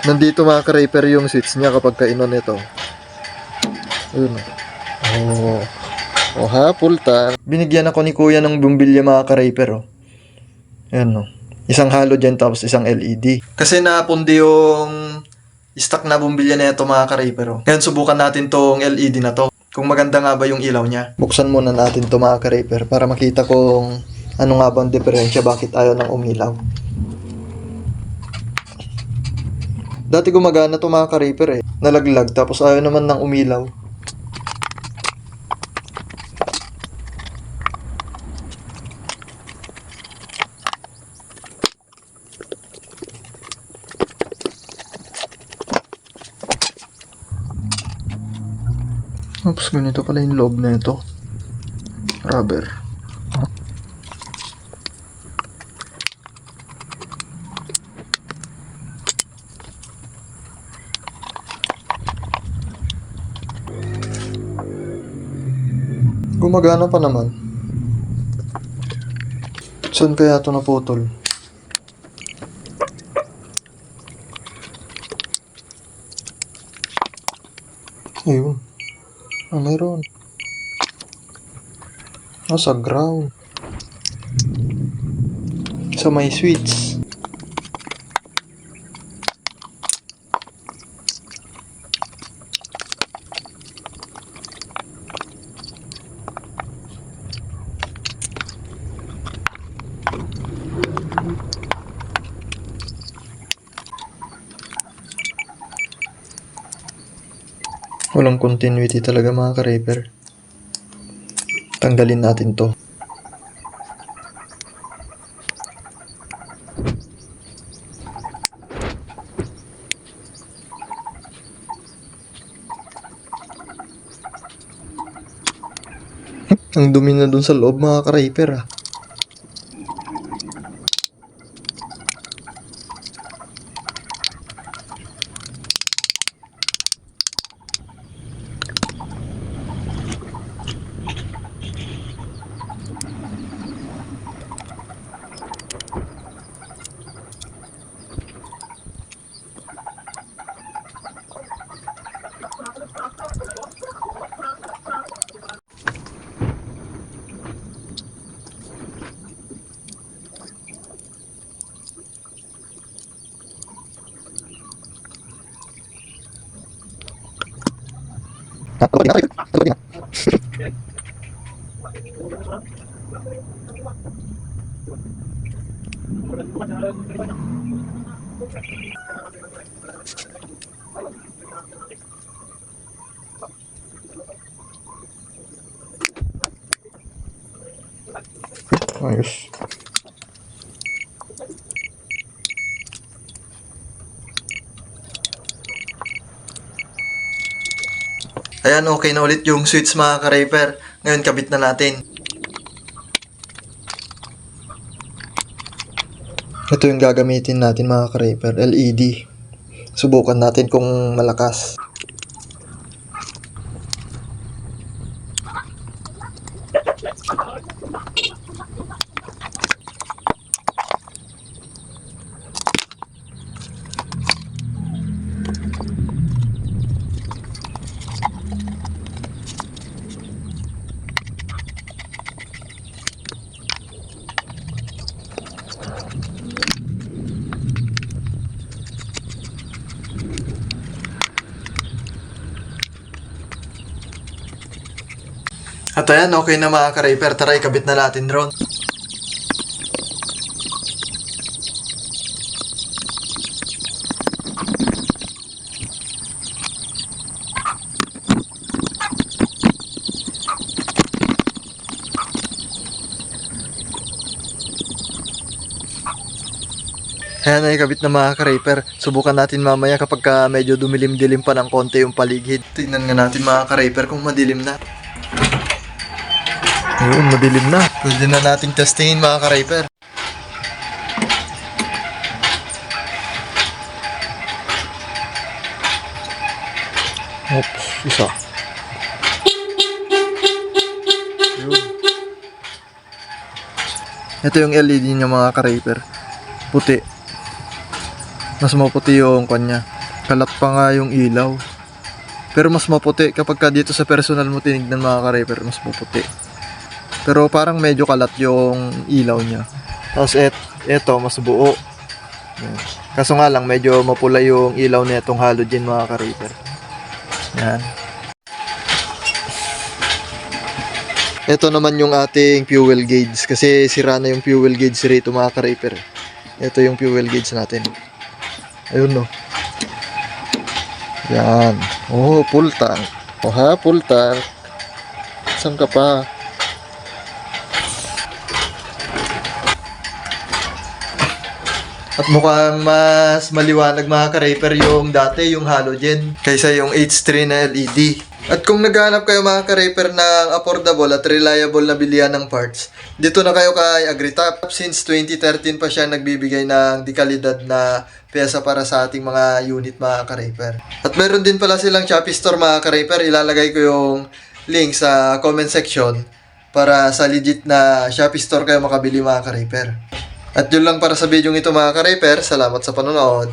Nandito mga ka-raper yung switch niya kapag kainon ito. Ayun. Oh. Oh ha, full tank. Binigyan ako ni kuya ng bumbilya mga ka-raper. Oh. Ayan oh. Isang halogen tapos isang LED. Kasi napundi yung stock na bumbilya na ito mga ka-raper. Oh. Ngayon subukan natin tong LED na to. Kung maganda nga ba yung ilaw niya. Buksan muna natin to mga ka-raper para makita kung ano nga bang diferensya, bakit ayaw ng umilaw. Dati gumagana to mga ka-raper eh. Nalaglag tapos ayaw naman ng umilaw. Oops, ganito pala yung loob na ito. Rubber. Gumagana pa naman. Saan kaya ito naputol? Ayun. Ah, mayroon. Sa ground. Sa may switch. Walang continuity talaga mga ka-raper. Tanggalin natin to. Ang dumi na dun sa loob mga ka-raper ah. Ayos. Ayan, okay na ulit yung switch mga ka-raper. Ngayon, kabit na natin. Ito yung gagamitin natin mga ka-raper, LED. Subukan natin kung malakas. At ayan, okay na mga ka-raper. Tara, ikabit na natin drone. Ayan, ikabit na mga ka-raper. Subukan natin mamaya kapag medyo dumilim-dilim pa ng konti yung paligid. Tingnan nga natin mga ka-raper kung madilim na. Ayun, madilim na. Pwede na nating testingin mga ka-raper. Oops, isa. Ayun. Ito yung LED niya mga ka-raper. Puti. Mas maputi yung kanya. Kalat pa nga yung ilaw. Pero mas maputi kapag ka dito sa personal mo tinignan mga ka-repair, mas maputi. Pero parang medyo kalat yung ilaw niya. Tapos eto mas buo. Yan. Kaso nga lang medyo mapula yung ilaw nitong halogen mga ka-repair. Yan. Ito naman yung ating fuel gauge kasi sira na yung fuel gauge rito mga ka-repair. Ito yung fuel gauge natin. Ayun no. Yan. Oh, full tank. Oh ha, full tank. Saan ka pa? At mukhang mas maliwanag mga ka-repair yung dati, yung halogen, kaysa yung H3 na LED. At kung naghahanap kayo mga ka-repair ng affordable at reliable na bilihan ng parts, dito na kayo kay Agritap. Since 2013 pa siya nagbibigay ng dekalidad na pyesa para sa ating mga unit mga ka-repair. At meron din pala silang Shopee Store mga ka-repair. Ilalagay ko yung link sa comment section para sa legit na Shopee Store kayo makabili mga ka-repair. At yun lang para sa video ito mga ka-repair. Salamat sa panonood.